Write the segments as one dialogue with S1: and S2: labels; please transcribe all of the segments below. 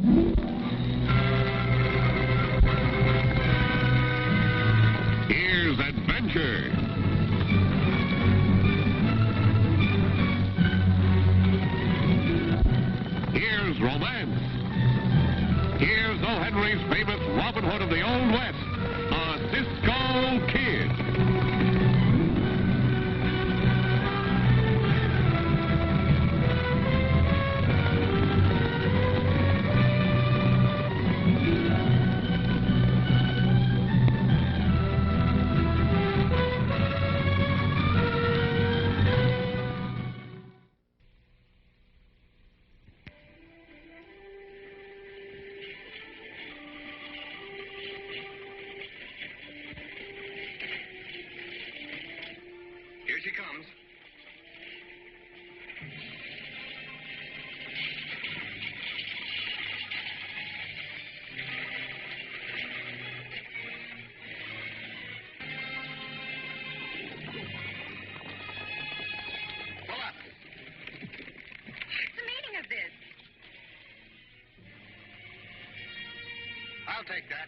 S1: Here's adventure. Here's romance. Here's O. Henry's famous Robin Hood of the Old West, a Cisco Kid.
S2: Here she comes. Pull up.
S3: What's the meaning of this?
S2: I'll take that.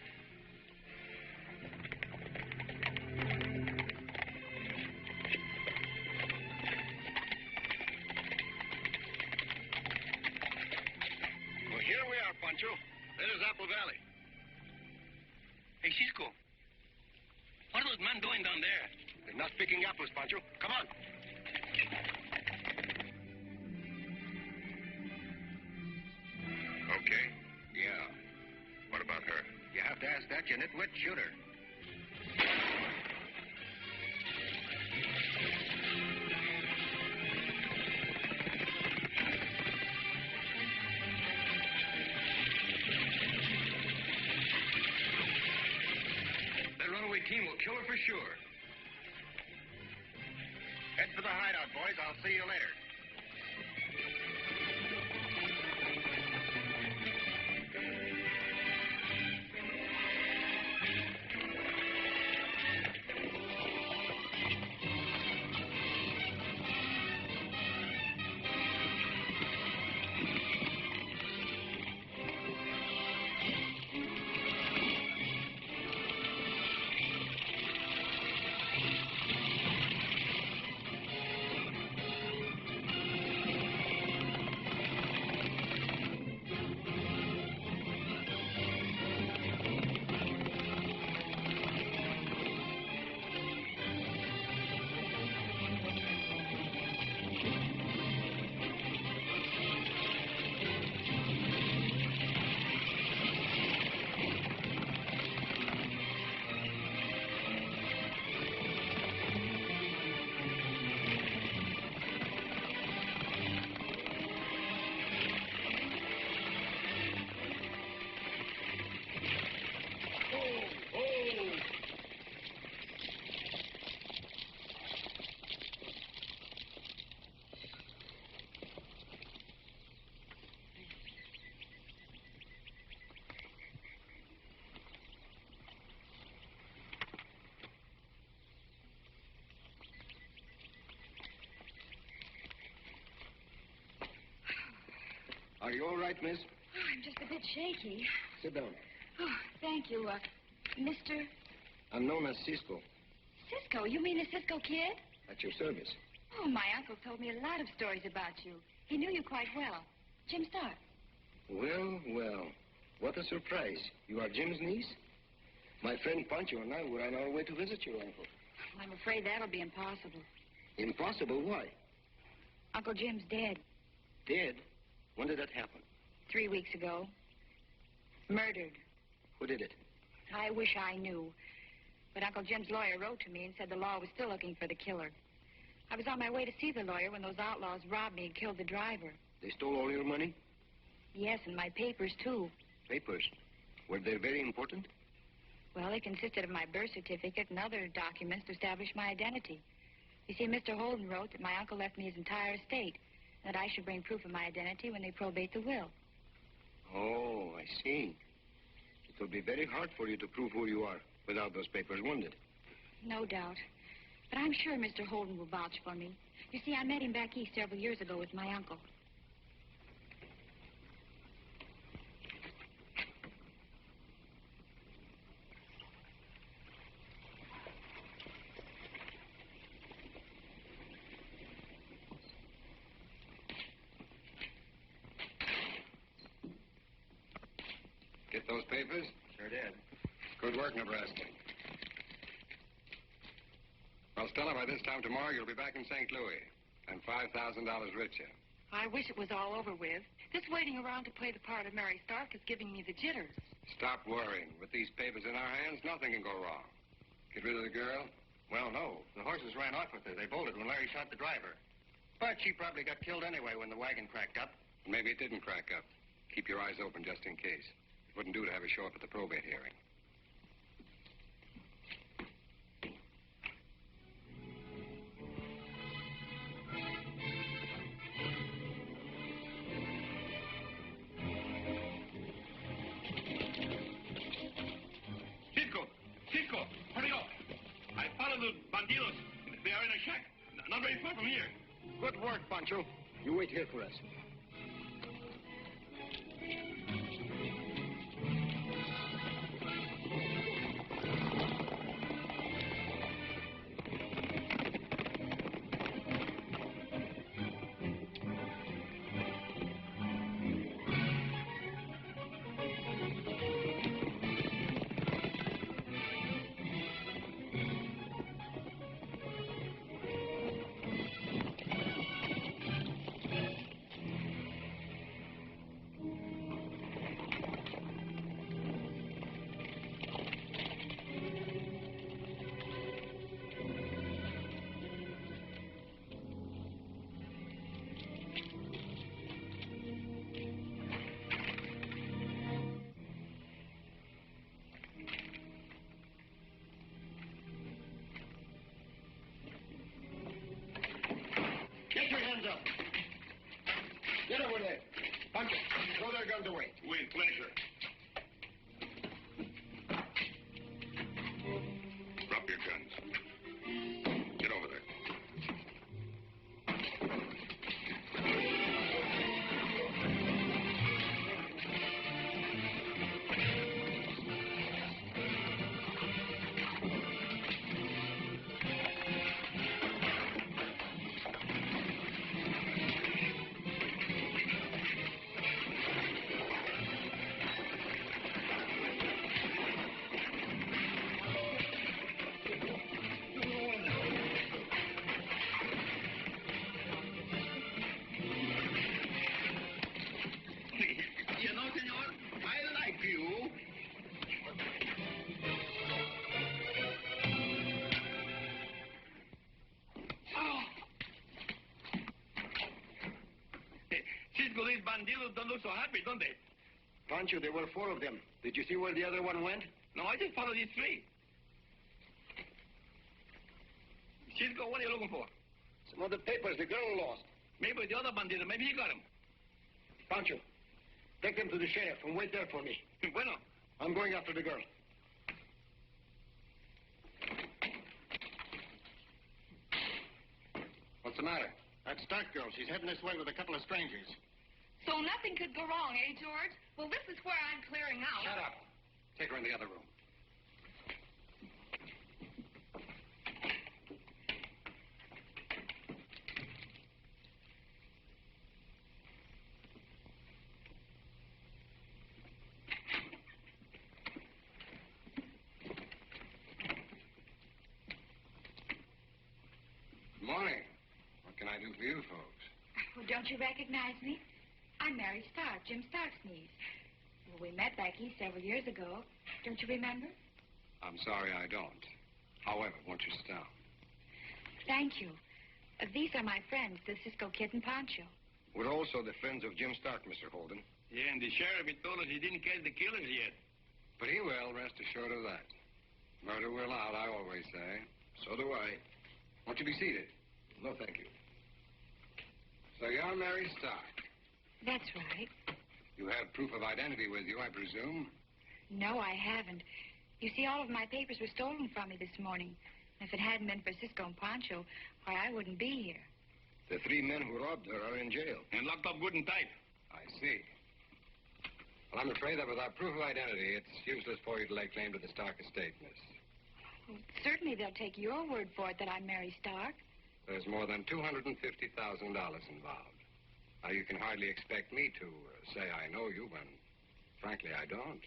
S2: Well, here we are, Pancho. That is Apple Valley.
S4: Hey, Cisco. What are those men doing down there?
S2: They're not picking apples, Pancho. Come on.
S1: Okay. Yeah. What about her?
S2: You have to ask that, you nitwit. Shoot her. That runaway team will kill her for sure. Head for the hideout, boys. I'll see you later. Are you all right, miss?
S3: Oh, I'm just a bit shaky.
S2: Sit down.
S3: Oh, thank you, Mr.
S2: I'm known as Cisco.
S3: Cisco. You mean the Cisco Kid?
S2: At your service.
S3: Oh, my uncle told me a lot of stories about you. He knew you quite well. Jim Stark.
S2: Well, well. What a surprise. You are Jim's niece? My friend Pancho and I were on our way to visit your uncle.
S3: I'm afraid that'll be impossible.
S2: Impossible? Why?
S3: Uncle Jim's dead.
S2: Dead? When did that happen?
S3: 3 weeks ago. Murdered.
S2: Who did it?
S3: I wish I knew. But Uncle Jim's lawyer wrote to me and said the law was still looking for the killer. I was on my way to see the lawyer when those outlaws robbed me and killed the driver.
S2: They stole all your money?
S3: Yes, and my papers, too.
S2: Papers? Were they very important?
S3: Well, they consisted of my birth certificate and other documents to establish my identity. You see, Mr. Holden wrote that my uncle left me his entire estate, and that I should bring proof of my identity when they probate the will.
S2: Oh, I see. It will be very hard for you to prove who you are without those papers, won't it?
S3: No doubt. But I'm sure Mr. Holden will vouch for me. You see, I met him back east several years ago with my uncle.
S5: Get those papers?
S2: Sure did.
S5: Good work, Nebraska. Well, Stella, by this time tomorrow, you'll be back in St. Louis. And $5,000 richer.
S6: I wish it was all over with. This waiting around to play the part of Mary Stark is giving me the jitters.
S5: Stop worrying. With these papers in our hands, nothing can go wrong. Get rid of the girl?
S2: Well, no. The horses ran off with her. They bolted when Larry shot the driver. But she probably got killed anyway when the wagon cracked up.
S5: Maybe it didn't crack up. Keep your eyes open just in case. It wouldn't do to have her show up at the probate hearing.
S4: Cisco, hurry up. I followed the bandidos. They are in a shack, not very far from here.
S2: Good work, Pancho. You wait here for us. Get your hands up. Get over there. Pancho, throw their guns away.
S4: With pleasure. Drop your guns. Get over there. You know, senor, I like you. Oh. Cisco, these bandidos don't look so happy, don't they?
S2: Pancho, there were 4 of them. Did you see where the other one went?
S4: No, I just followed these 3. Cisco, what are you looking for?
S2: Some of the papers the girl lost.
S4: Maybe the other bandito, maybe he got them.
S2: Pancho, take them to the sheriff and wait there for me.
S4: Bueno.
S2: I'm going after the girl.
S5: What's the matter?
S2: That Stark girl, she's heading this way with a couple of strangers.
S6: So nothing could go wrong, eh, George? Well, this is where I'm clearing out.
S5: Shut up. Take her in the other room. Good morning. What can I do for you folks?
S3: Well, don't you recognize me? I'm Mary Stark, Jim Stark's niece. Well, we met back east several years ago. Don't you remember?
S5: I'm sorry I don't. However, won't you sit down?
S3: Thank you. These are my friends, the Cisco Kid and Pancho.
S2: We're also the friends of Jim Stark, Mr. Holden.
S4: Yeah, and the sheriff, he told us he didn't catch the killers yet.
S5: But he will, rest assured of that. Murder will out, I always say.
S2: So do I.
S5: Won't you be seated?
S2: No, thank you.
S5: So you're Mary Stark.
S3: That's right.
S5: You have proof of identity with you, I presume?
S3: No, I haven't. You see, all of my papers were stolen from me this morning. If it hadn't been for Cisco and Pancho, why, I wouldn't be here.
S2: The 3 men who robbed her are in jail.
S4: And locked up good and tight.
S5: I see. Well, I'm afraid that without proof of identity, it's useless for you to lay claim to the Stark estate, miss.
S3: Well, certainly they'll take your word for it that I'm Mary Stark.
S5: There's more than $250,000 involved. Now, you can hardly expect me to say I know you when, frankly, I don't.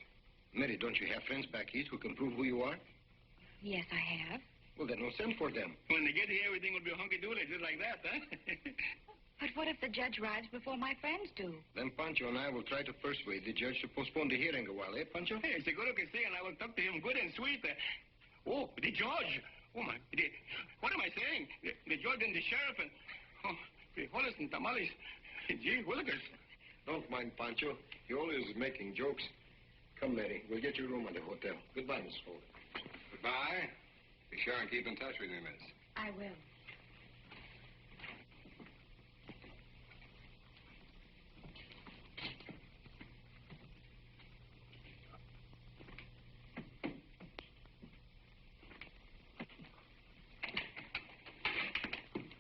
S2: Mary, don't you have friends back east who can prove who you are?
S3: Yes, I have.
S2: Well, then we'll send for them.
S4: When they get here, everything will be hunky-dory, just like that, huh?
S3: But what if the judge arrives before my friends do?
S2: Then Pancho and I will try to persuade the judge to postpone the hearing a while, eh, Pancho?
S4: Hey, seguro que sí, and I will talk to him good and sweet. Oh, the judge. Oh, my. What am I saying? The judge and the sheriff and... Oh, frijoles and tamales. Gee, willikers.
S2: Don't mind Pancho. He always is making jokes. Come, Mary. We'll get you a room at the hotel. Goodbye, Miss Holden.
S5: Goodbye. Be sure and keep in touch with me, miss.
S3: I will.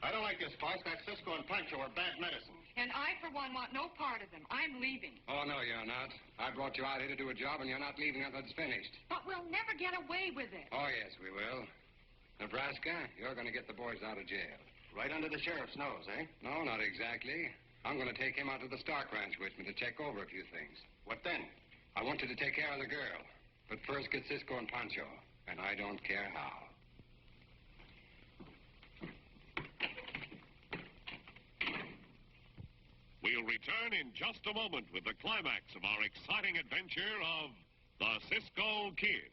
S7: I don't like this, boss. That Cisco and Pancho are bad medicine.
S6: And I, for one, want no part of them. I'm leaving.
S5: Oh, no, you're not. I brought you out here to do a job, and you're not leaving until it's finished.
S6: But we'll never get away with it.
S5: Oh, yes, we will. Nebraska, you're going to get the boys out of jail.
S7: Right under the sheriff's nose, eh?
S5: No, not exactly. I'm going to take him out to the Stark Ranch with me to check over a few things.
S7: What then?
S5: I want you to take care of the girl. But first get Cisco and Pancho, and I don't care how.
S1: We'll return in just a moment with the climax of our exciting adventure of the Cisco Kid.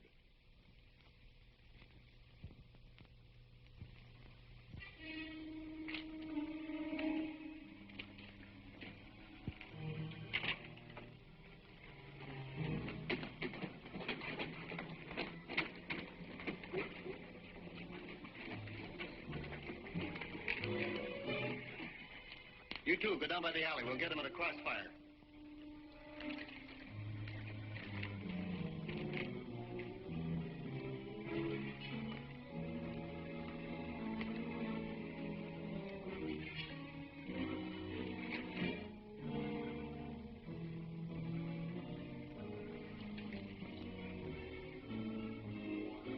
S7: You two, go down by the alley. We'll get them at a crossfire.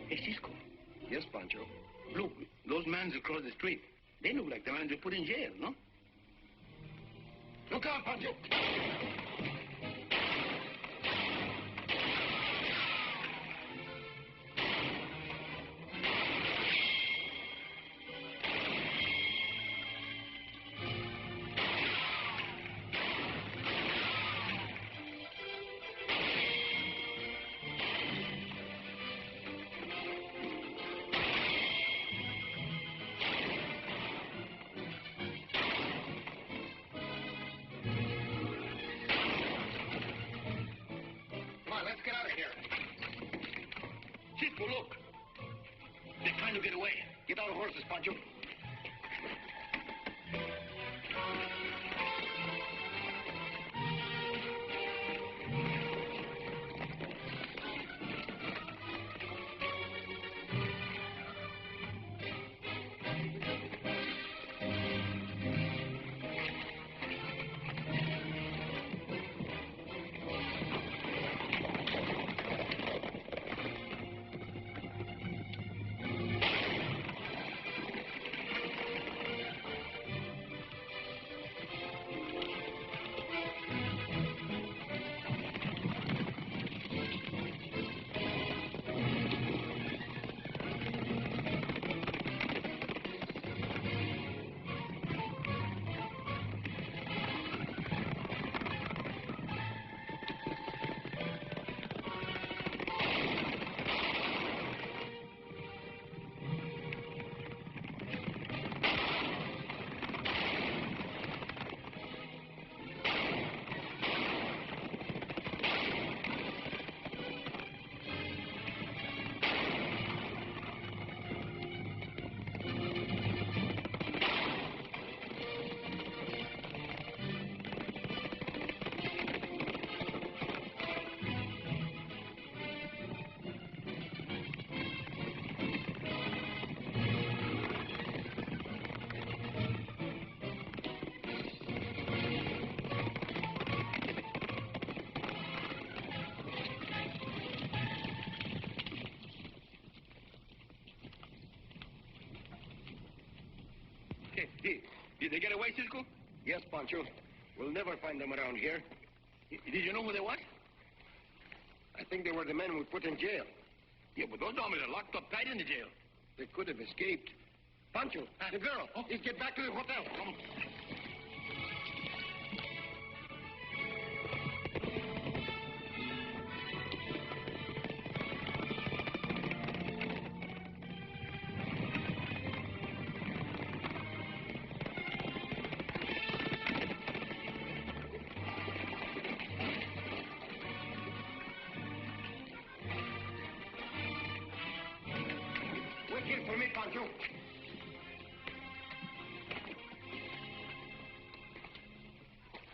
S4: Hey, Cisco.
S2: Yes, Pancho.
S4: Look, those men across the street. They look like the men they put in jail, no?
S2: Look out, Pancho!
S4: Cisco, look. They're trying to get away.
S2: Get our horses, Pancho.
S4: Did they get away, Cisco?
S2: Yes, Pancho. We'll never find them around here.
S4: Did you know who they was?
S2: I think they were the men we put in jail.
S4: Yeah, but those hombres are locked up tight in the jail.
S2: They could have escaped. Pancho, the girl. Let's get back to the hotel. Come. Wait here for me, Pancho.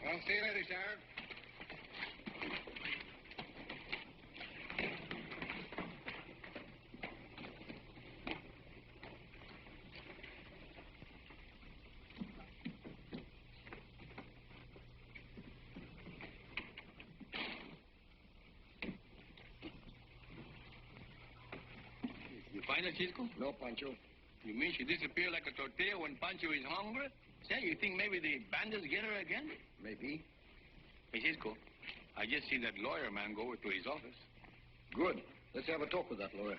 S5: Well, see you later, Sheriff.
S4: You find her, Cisco?
S2: No, Pancho.
S4: You mean she disappeared like a tortilla when Pancho is hungry? Say, you think maybe the bandits get her again?
S2: Maybe.
S4: Hey, Cisco, I just seen that lawyer man go over to his office.
S2: Good. Let's have a talk with that lawyer.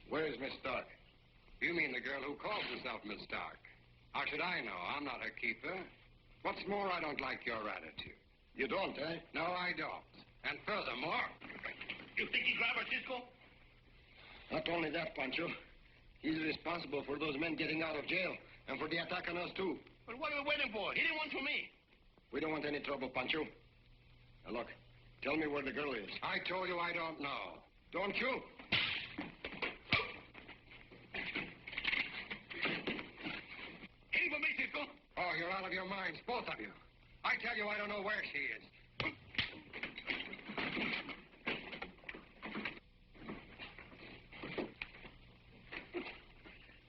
S5: Where is Miss Stark? You mean the girl who calls herself Miss Stark? How should I know? I'm not her keeper. What's more, I don't like your attitude.
S2: You don't, eh?
S5: No, I don't. And furthermore...
S4: You think he grabbed her, Cisco?
S2: Not only that, Pancho. He's responsible for those men getting out of jail and for the attack on us, too.
S4: But what are we waiting for? He didn't want for me.
S2: We don't want any trouble, Pancho. Now, look. Tell me where the girl is.
S5: I told you I don't know.
S2: Don't you?
S4: Hitting for me, Cisco.
S5: Oh, you're out of your minds, both of you. I tell you I don't know where she is.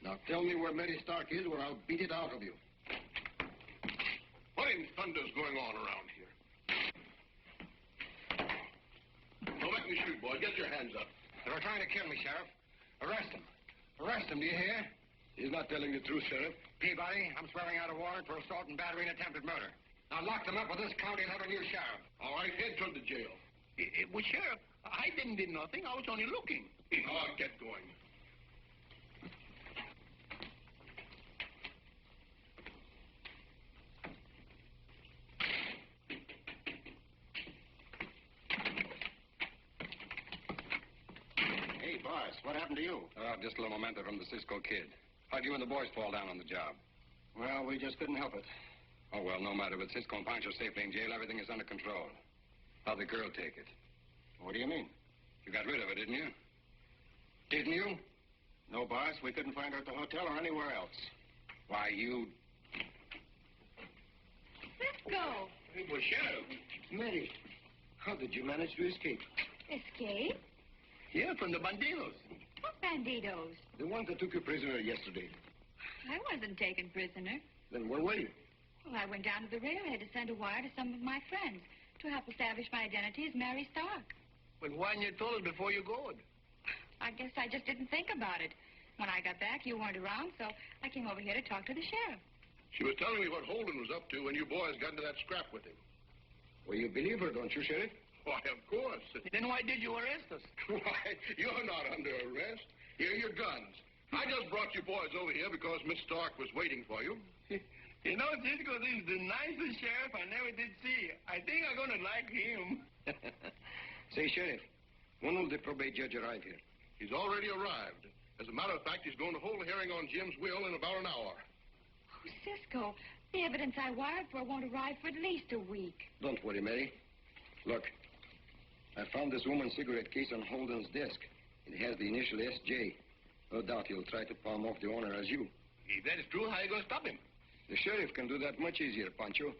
S2: Now, tell me where Mary Stark is, or I'll beat it out of you.
S7: What in thunder's going on around here? Don't make me shoot, boy. Get your hands up.
S5: They were trying to kill me, Sheriff. Arrest them. Arrest them, do you hear?
S2: He's not telling the truth, Sheriff.
S5: Peabody, I'm swearing out a warrant for assault and battery and attempted murder. Now lock them up with this county 11 new sheriff.
S7: All right, head toward the jail.
S4: Well, Sheriff, I didn't do nothing. I was only looking.
S7: Oh, get going.
S2: Hey, boss, what happened to you?
S5: Just a little memento from the Cisco Kid. How'd you and the boys fall down on the job?
S2: Well, we just couldn't help it.
S5: Oh, well, no matter. With Cisco and Pancho safely in jail, everything is under control. How'd the girl take it?
S2: What do you mean?
S5: You got rid of her, didn't you? Didn't you?
S2: No, boss, we couldn't find her at the hotel or anywhere else.
S5: Why, you...
S6: Cisco!
S4: Hey, well, Sheriff.
S2: Mary, how did you manage to escape?
S3: Escape?
S4: Yeah, from the bandidos.
S3: What banditos?
S2: The ones that took you prisoner yesterday.
S3: I wasn't taken prisoner.
S2: Then where were you?
S3: Well, I went down to the railhead to send a wire to some of my friends to help establish my identity as Mary Stark.
S4: But why didn't you told us before you go?
S3: I guess I just didn't think about it. When I got back, you weren't around, so I came over here to talk to the sheriff.
S7: She was telling me what Holden was up to when you boys got into that scrap with him.
S2: Well, you believe her, don't you, Sheriff?
S7: Why, of course.
S4: Then why did you arrest us?
S7: Why, you're not under arrest. Here are your guns. I just brought you boys over here because Miss Stark was waiting for you.
S4: You know, Cisco, this is the nicest sheriff I never did see. I think I'm going to like him.
S2: Say, Sheriff, when will the probate judge arrive here?
S7: He's already arrived. As a matter of fact, he's going to hold a hearing on Jim's will in about an hour.
S3: Oh, Cisco, the evidence I wired for won't arrive for at least a week.
S2: Don't worry, Mary. Look, I found this woman's cigarette case on Holden's desk. It has the initial S.J. No doubt he'll try to palm off the owner as you.
S4: If that is true, how are you going to stop him?
S2: The sheriff can do that much easier, Pancho.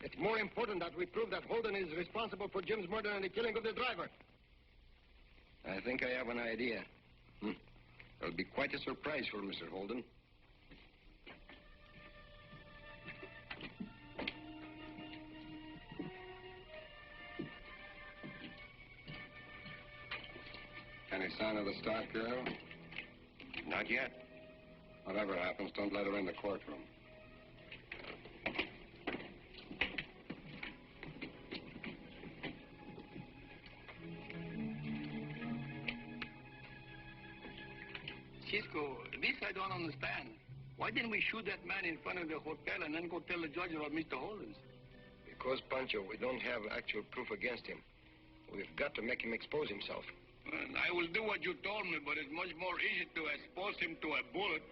S2: It's more important that we prove that Holden is responsible for Jim's murder and the killing of the driver. I think I have an idea. It'll be quite a surprise for Mr. Holden.
S5: Any sign of the Stark girl? Not yet. Whatever happens, don't let her in the courtroom.
S4: Cisco, this I don't understand. Why didn't we shoot that man in front of the hotel and then go tell the judge about Mr. Holdens?
S2: Because, Pancho, we don't have actual proof against him. We've got to make him expose himself.
S4: And I will do what you told me, but it's much more easy to expose him to a bullet.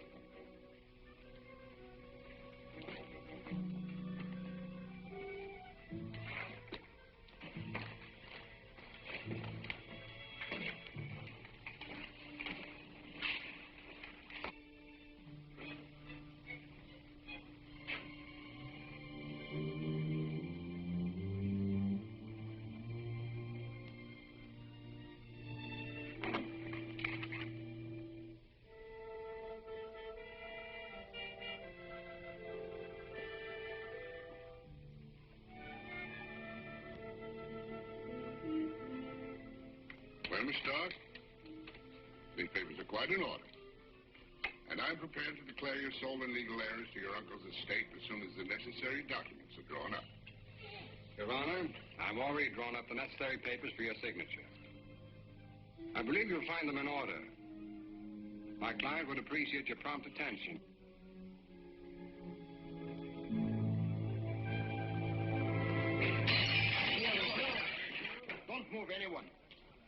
S7: Well, Miss Stark, these papers are quite in order. And I'm prepared to declare your sole and legal heirs to your uncle's estate as soon as the necessary documents are drawn up.
S5: Your Honor, I've already drawn up the necessary papers for your signature. I believe you'll find them in order. My client would appreciate your prompt attention.
S2: Don't move anyone.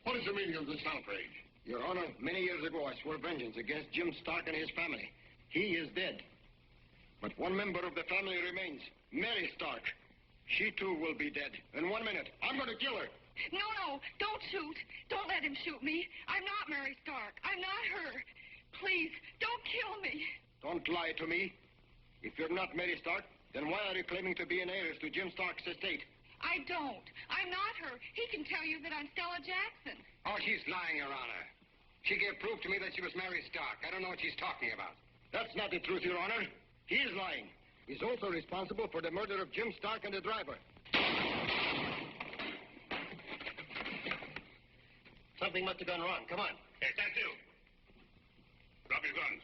S7: What is the meaning of this outrage?
S2: Your Honor, many years ago I swore vengeance against Jim Stark and his family. He is dead. But one member of the family remains, Mary Stark. She too will be dead. In 1 minute, I'm going to kill her.
S6: No, don't shoot. Don't let him shoot me. I'm not Mary Stark. I'm not her. Please, don't kill me.
S2: Don't lie to me. If you're not Mary Stark, then why are you claiming to be an heiress to Jim Stark's estate?
S6: I don't. I'm not her. He can tell you that I'm Stella Jackson.
S5: Oh, she's lying, Your Honor. She gave proof to me that she was Mary Stark. I don't know what she's talking about.
S2: That's not the truth, Your Honor. He is lying. He's also responsible for the murder of Jim Stark and the driver. Something must have gone wrong. Come on.
S4: Yes, that's you. Drop your guns.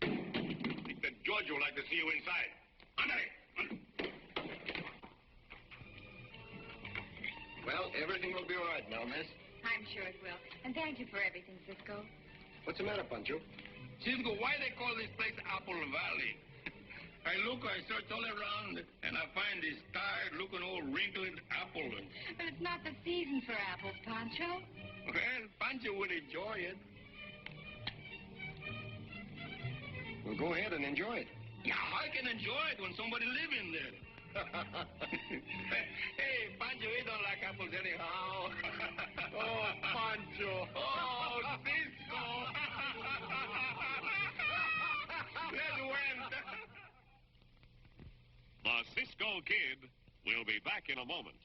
S4: I think the judge would like to see you inside. Andre!
S2: Well, everything will be all right now, miss.
S3: I'm sure it will. And thank you for everything, Cisco.
S2: What's the matter, Pancho?
S4: Cisco, why they call this place Apple Valley? I search all around, and I find this tired-looking old wrinkled apple.
S3: But it's not the season for apples, Pancho.
S4: Well, Pancho would enjoy it.
S2: Well, go ahead and enjoy it.
S4: Yeah, I can enjoy it when somebody live in there. Hey, Pancho, he don't like apples anyhow.
S2: Oh, Pancho.
S4: Oh, Cisco. Let's win.
S1: The Cisco Kid will be back in a moment.